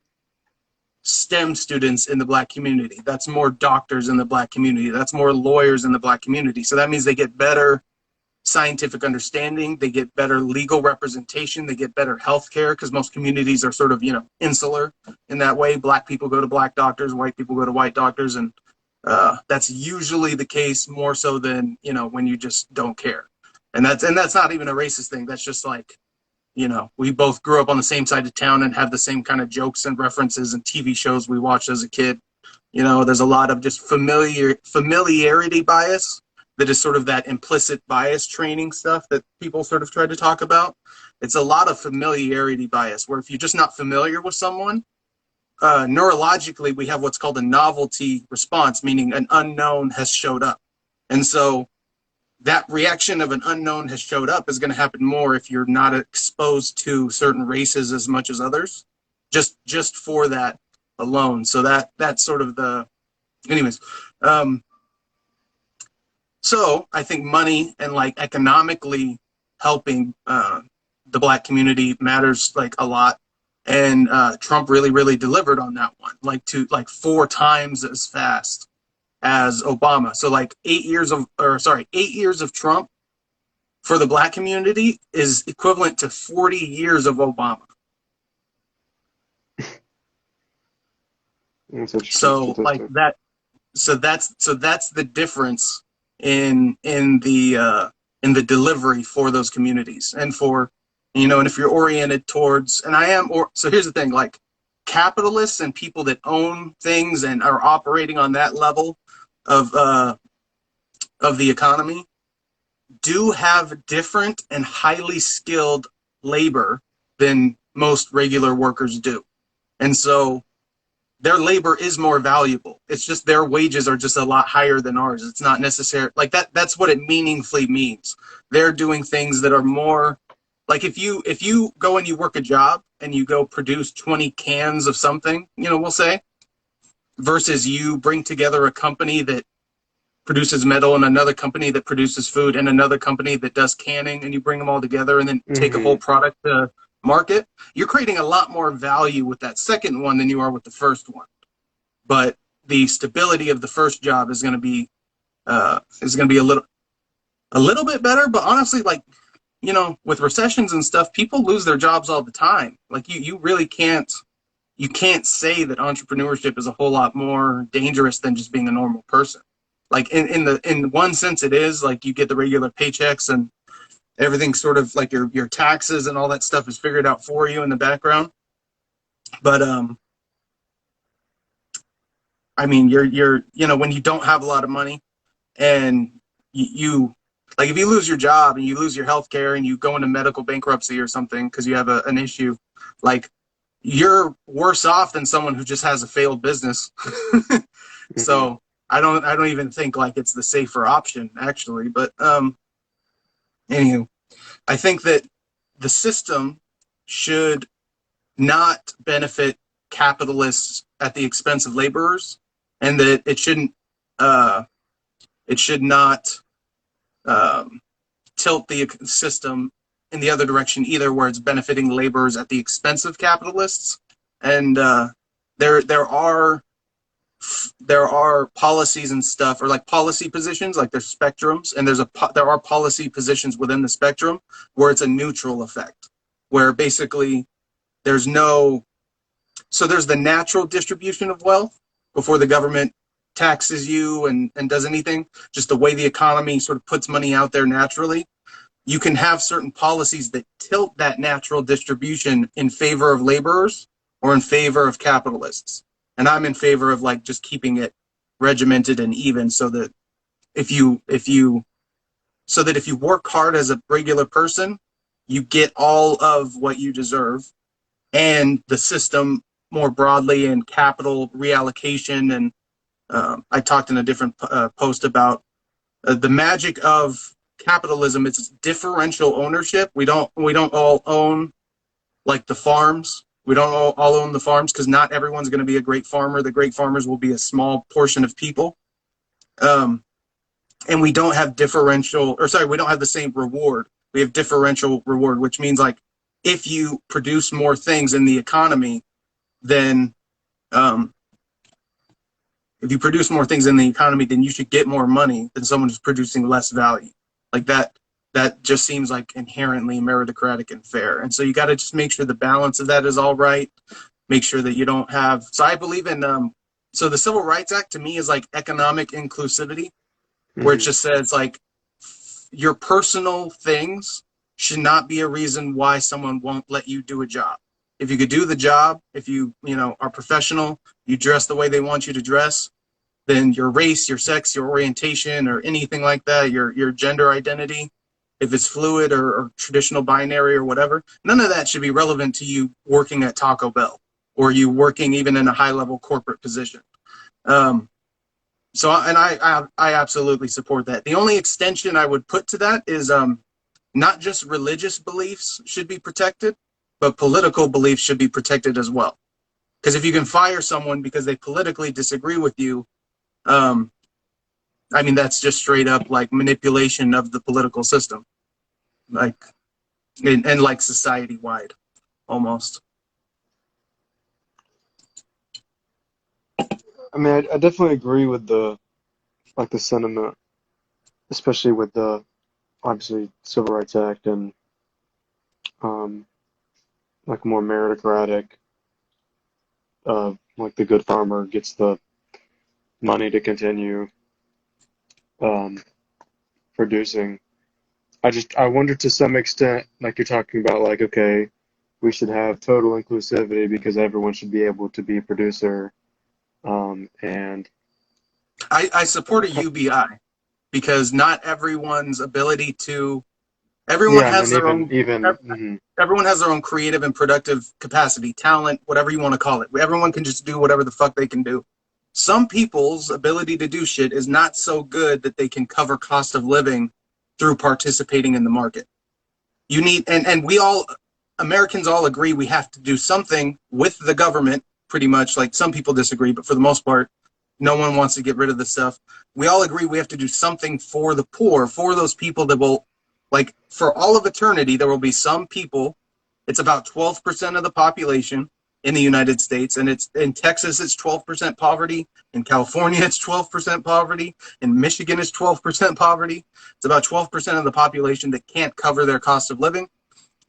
STEM students in the black community. That's more doctors in the black community. That's more lawyers in the black community. So that means they get better scientific understanding. They get better legal representation. They get better health care because most communities are sort of, insular in that way. Black people go to black doctors, white people go to white doctors. And that's usually the case more so than, when you just don't care. And that's not even a racist thing. That's just like, we both grew up on the same side of town and have the same kind of jokes and references and TV shows we watched as a kid. There's a lot of just familiarity bias that is sort of that implicit bias training stuff that people sort of try to talk about. It's a lot of familiarity bias where if you're just not familiar with someone, neurologically, we have what's called a novelty response, meaning an unknown has showed up. And so that reaction of an unknown has showed up is going to happen more if you're not exposed to certain races as much as others, just for that alone. So that's sort of anyways. So I think money and like economically helping the black community matters like a lot. And Trump really, really delivered on that one, like 4 times as fast as Obama. So like 8 years of Trump for the black community is equivalent to 40 years of Obama. So like that, so that's the difference in the delivery for those communities and for, and if you're oriented towards, so here's the thing, like capitalists and people that own things and are operating on that level of the economy do have different and highly skilled labor than most regular workers do. And so their labor is more valuable. It's just their wages are just a lot higher than ours. It's not necessary like that. That's what it meaningfully means. They're doing things that are more like if you go and you work a job and you go produce 20 cans of something, we'll say, versus you bring together a company that produces metal and another company that produces food and another company that does canning, and you bring them all together and then take a whole product to market, you're creating a lot more value with that second one than you are with the first one. But the stability of the first job is going to be a little bit better. But honestly, like, with recessions and stuff, people lose their jobs all the time. Like you really can't say that entrepreneurship is a whole lot more dangerous than just being a normal person. Like in one sense it is, like you get the regular paychecks and everything sort of like your taxes and all that stuff is figured out for you in the background. But I mean, you're when you don't have a lot of money and you like if you lose your job and you lose your health care and you go into medical bankruptcy or something because you have an issue, like you're worse off than someone who just has a failed business. So I don't even think like it's the safer option actually. But anywho, I think that the system should not benefit capitalists at the expense of laborers. and that it should not tilt the system in the other direction either, where it's benefiting laborers at the expense of capitalists. And there are policies and stuff, or like policy positions, like there's spectrums, and there are policy positions within the spectrum where it's a neutral effect, where basically there's the natural distribution of wealth before the government taxes you and does anything, just the way the economy sort of puts money out there naturally. You can have certain policies that tilt that natural distribution in favor of laborers or in favor of capitalists. And I'm in favor of like just keeping it regimented and even, so that if you work hard as a regular person, you get all of what you deserve, and the system more broadly and capital reallocation. And I talked in a different post about the magic of capitalism. It's differential ownership. We don't all own like the farms. We don't all own the farms, because not everyone's going to be a great farmer. The great farmers will be a small portion of people. And we don't have we don't have the same reward. We have differential reward, which means like if you produce more things in the economy, then you should get more money than someone who's producing less value. Like that just seems like inherently meritocratic and fair. And so you got to just make sure the balance of that is all right. Make sure that you don't have. So I believe in. So the Civil Rights Act to me is like economic inclusivity, where it just says like your personal things should not be a reason why someone won't let you do a job. If you could do the job, if you are professional, you dress the way they want you to dress, then your race, your sex, your orientation, or anything like that, your gender identity, if it's fluid or traditional binary or whatever, none of that should be relevant to you working at Taco Bell or you working even in a high-level corporate position. I absolutely support that. The only extension I would put to that is not just religious beliefs should be protected, but political beliefs should be protected as well. Because if you can fire someone because they politically disagree with you, that's just straight up like manipulation of the political system, like and like society wide, almost. I mean, I definitely agree with the sentiment, especially with the obviously Civil Rights Act and like more meritocratic. Like the good farmer gets the money to continue producing. I wonder to some extent, like you're talking about, like, okay, we should have total inclusivity because everyone should be able to be a producer. And I support a UBI because not everyone's ability to. Everyone has their own. Everyone has their own creative and productive capacity, talent, whatever you want to call it. Everyone can just do whatever the fuck they can do. Some people's ability to do shit is not so good that they can cover cost of living through participating in the market. You need, and we all, Americans all agree we have to do something with the government, pretty much. Like some people disagree, but for the most part, no one wants to get rid of this stuff. We all agree we have to do something for the poor, for those people that will, like, for all of eternity, there will be some people. It's about 12% of the population in the United States, and it's in Texas it's 12% poverty, in California it's 12% poverty, in Michigan it's 12% poverty. It's about 12% of the population that can't cover their cost of living.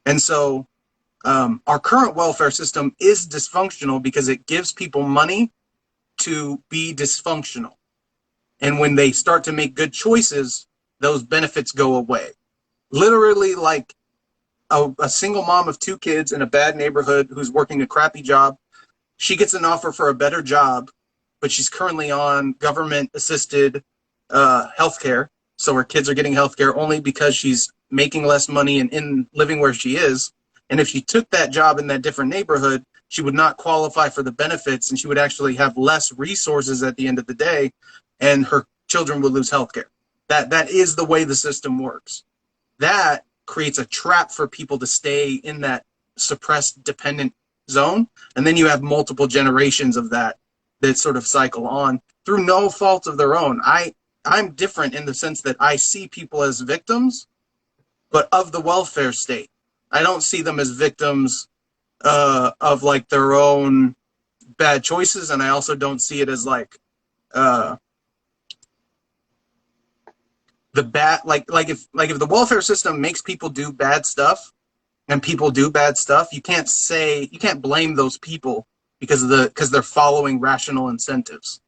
And so our current welfare system is dysfunctional because it gives people money to be dysfunctional. And when they start to make good choices, those benefits go away. Literally, like a single mom of 2 kids in a bad neighborhood who's working a crappy job, she gets an offer for a better job, but she's currently on government-assisted healthcare. So her kids are getting healthcare only because she's making less money and in living where she is. And if she took that job in that different neighborhood, she would not qualify for the benefits, and she would actually have less resources at the end of the day, and her children would lose healthcare. That is the way the system works. That creates a trap for people to stay in that suppressed dependent zone. And then you have multiple generations of that that sort of cycle on through no fault of their own. I'm different in the sense that I see people as victims, but of the welfare state. I don't see them as victims of like their own bad choices, and I also don't see it as like the bad if the welfare system makes people do bad stuff and people do bad stuff, you can't blame those people because they're following rational incentives.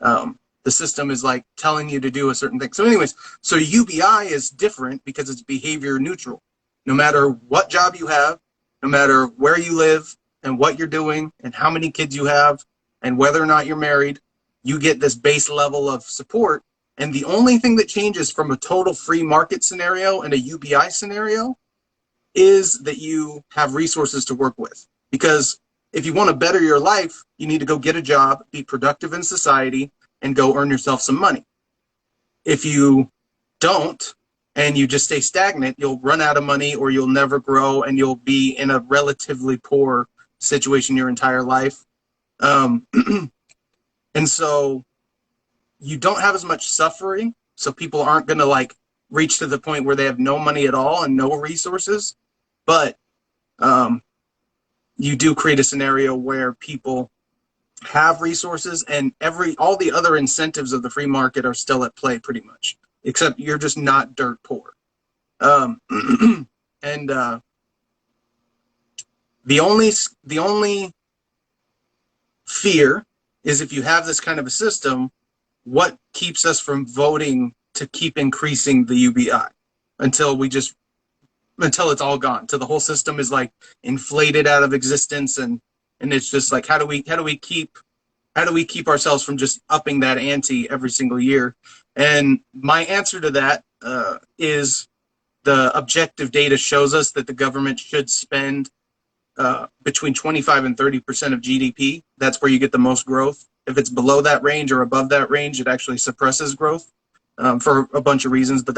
The system is like telling you to do a certain thing. So anyways, so UBI is different because it's behavior neutral. No matter what job you have, no matter where you live and what you're doing and how many kids you have and whether or not you're married, you get this base level of support. And the only thing that changes from a total free market scenario and a UBI scenario is that you have resources to work with. Because if you want to better your life, you need to go get a job, be productive in society, and go earn yourself some money. If you don't, and you just stay stagnant, you'll run out of money or you'll never grow and you'll be in a relatively poor situation your entire life. And so you don't have as much suffering. So people aren't going to like reach to the point where they have no money at all and no resources. But you do create a scenario where people have resources and all the other incentives of the free market are still at play pretty much, except you're just not dirt poor. And the only fear is if you have this kind of a system, what keeps us from voting to keep increasing the UBI until it's all gone, till the whole system is like inflated out of existence, and it's just like how do we keep ourselves from just upping that ante every single year? And my answer to that is the objective data shows us that the government should spend between 25 and 30% of GDP. That's where you get the most growth. If it's below that range or above that range, it actually suppresses growth for a bunch of reasons, but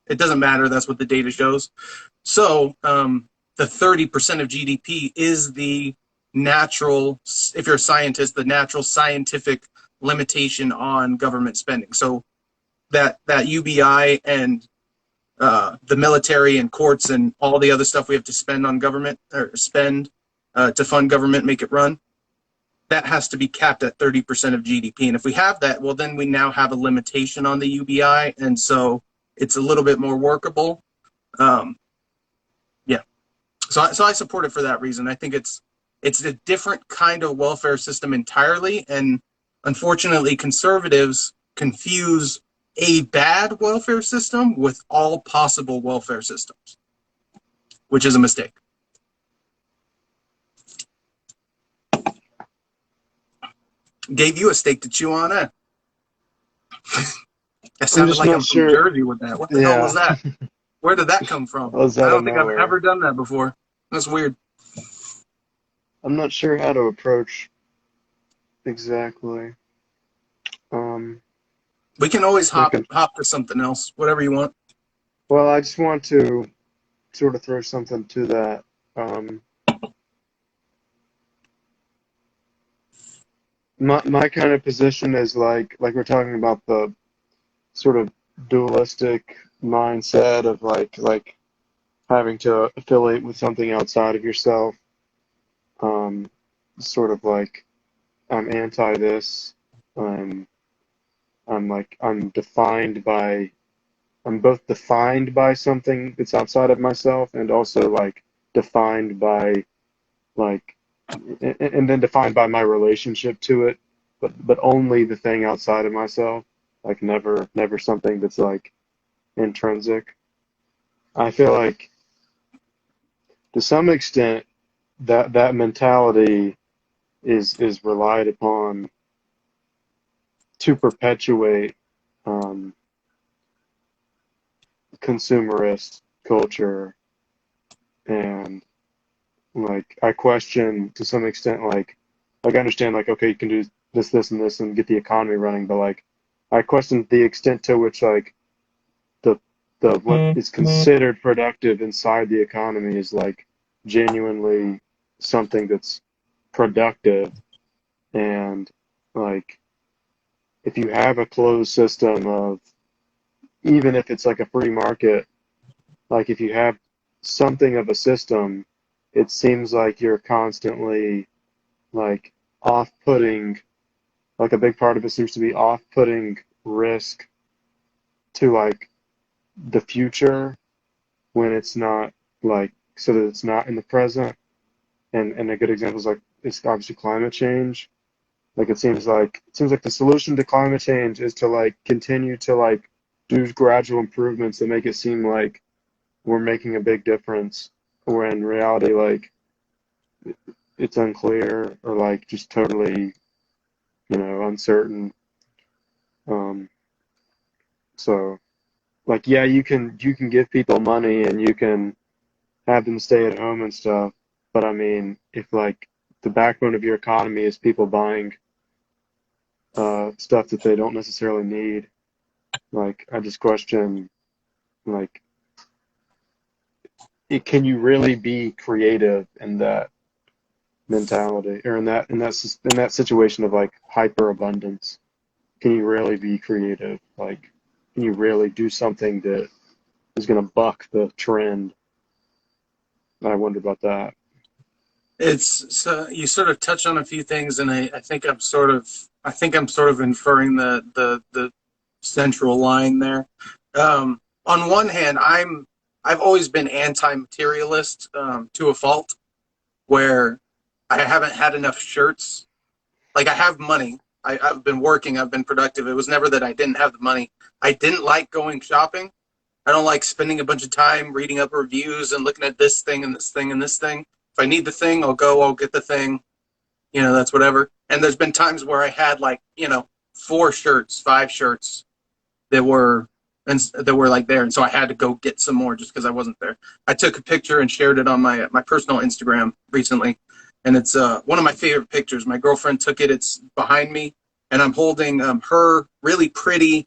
it doesn't matter. That's what the data shows. So the 30% of GDP is the natural, if you're a scientist, the natural scientific limitation on government spending. So that UBI and the military and courts and all the other stuff we have to spend on government or spend to fund government, make it run, that has to be capped at 30% of GDP. And if we have that, well, then we now have a limitation on the UBI. And so it's a little bit more workable. Yeah. So I support it for that reason. I think it's a different kind of welfare system entirely. And unfortunately, conservatives confuse a bad welfare system with all possible welfare systems, which is a mistake. Gave you a steak to chew on, eh? That sounded like I'm from Jersey with that. What the hell was that? Where did that come from? I don't think I've ever done that before. That's weird. I'm not sure how to approach exactly. We can always hop to something else, whatever you want. Well, I just want to sort of throw something to that. My kind of position is like we're talking about the sort of dualistic mindset of like having to affiliate with something outside of yourself. Sort of like I'm anti this. I'm both defined by something that's outside of myself and also like defined by and then defined by my relationship to it, but only the thing outside of myself, like never something that's like intrinsic. I feel like to some extent that mentality is relied upon to perpetuate consumerist culture, and like I question to some extent like I understand like okay, you can do this and this and get the economy running, but like I question the extent to which like the what is considered productive inside the economy is like genuinely something that's productive, and like if you have a closed system of, even if it's like a free market, like if you have something of a system, it seems like you're constantly like off-putting, like a big part of it seems to be off-putting risk to like the future when it's not, like, so that it's not in the present. And a good example is like it's obviously climate change. Like it seems like the solution to climate change is to like continue to like do gradual improvements that make it seem like we're making a big difference, when in reality like it's unclear or like just totally, uncertain. Um, so like yeah, you can give people money and you can have them stay at home and stuff, but I mean if like the backbone of your economy is people buying stuff that they don't necessarily need, like I just question, like can you really be creative in that mentality, or in that situation of like hyper abundance? Can you really be creative? Like, can you really do something that is going to buck the trend? I wonder about that. It's so you sort of touch on a few things, and I think I'm sort of inferring the central line there. On one hand, I've always been anti-materialist to a fault, where I haven't had enough shirts. Like I have money. I've been working. I've been productive. It was never that I didn't have the money. I didn't like going shopping. I don't like spending a bunch of time reading up reviews and looking at this thing and this thing and this thing. If I need the thing, I'll get the thing. That's whatever. And there's been times where I had like, 4 shirts, 5 shirts that were like there, and so I had to go get some more just because I wasn't there. I took a picture and shared it on my personal Instagram recently, and it's one of my favorite pictures. My girlfriend took it. It's behind me, and I'm holding her really pretty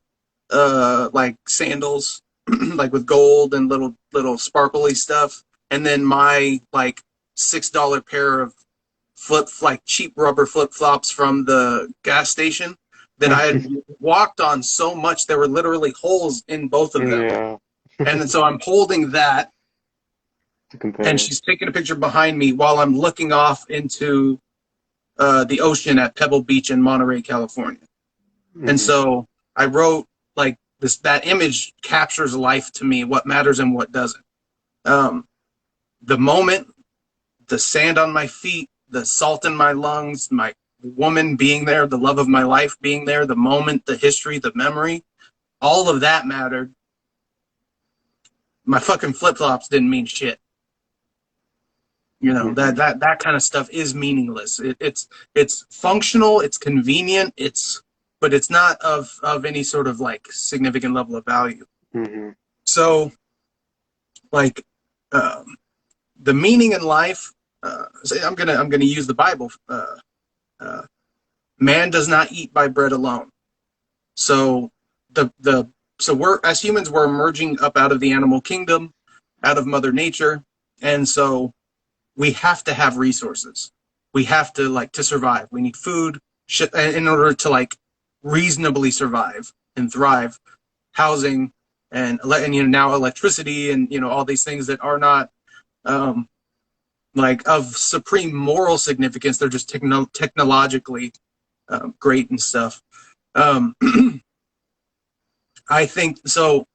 like sandals, like with gold and little sparkly stuff, and then my like $6 pair of cheap rubber flip flops from the gas station that I had walked on so much there were literally holes in both of them. Yeah, And so I'm holding that, to compare. and she's taking a picture behind me while I'm looking off into the ocean at Pebble Beach in Monterey, California. Mhm. And so I wrote like this, that image captures life to me, what matters and what doesn't. The moment, the sand on my feet, the salt in my lungs, my woman being there, the love of my life being there, the moment, the history, the memory, all of that mattered. My fucking flip-flops didn't mean shit. That kind of stuff is meaningless. It's functional, it's convenient, but it's not of any sort of like significant level of value. Mhm. So like the meaning in life, I'm gonna use the Bible. Man does not eat by bread alone. So so we're, as humans, we're emerging up out of the animal kingdom, out of Mother Nature, and so we have to have resources. We have to, like, to survive. We need food in order to like reasonably survive and thrive. Housing and now electricity and all these things that are not like of supreme moral significance. They're just technologically great and stuff. I think so.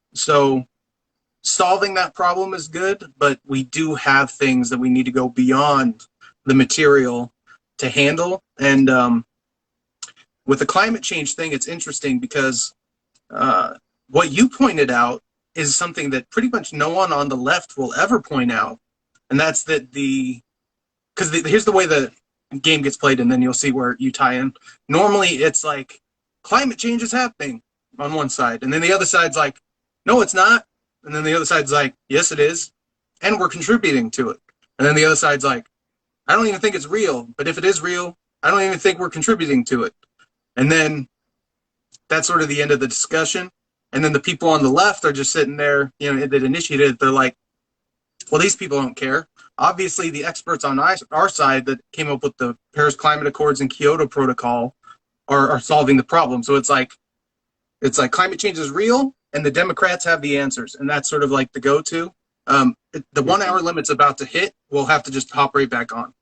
Solving that problem is good, but we do have things that we need to go beyond the material to handle. And with the climate change thing, it's interesting because what you pointed out is something that pretty much no one on the left will ever point out, and that's that here's the way the game gets played, and then you'll see where you tie in. Normally, it's like climate change is happening on one side, and then the other side's like, no, it's not. And then the other side's like, yes, it is. And we're contributing to it. And then the other side's like, I don't even think it's real. But if it is real, I don't even think we're contributing to it. And then that's sort of the end of the discussion. And then the people on the left are just sitting there, that initiated it. They're like, well, these people don't care. Obviously, the experts on our side that came up with the Paris Climate Accords and Kyoto Protocol are solving the problem. So it's like climate change is real, and the Democrats have the answers, and that's sort of like the go-to. The 1 hour limit's about to hit. We'll have to just hop right back on.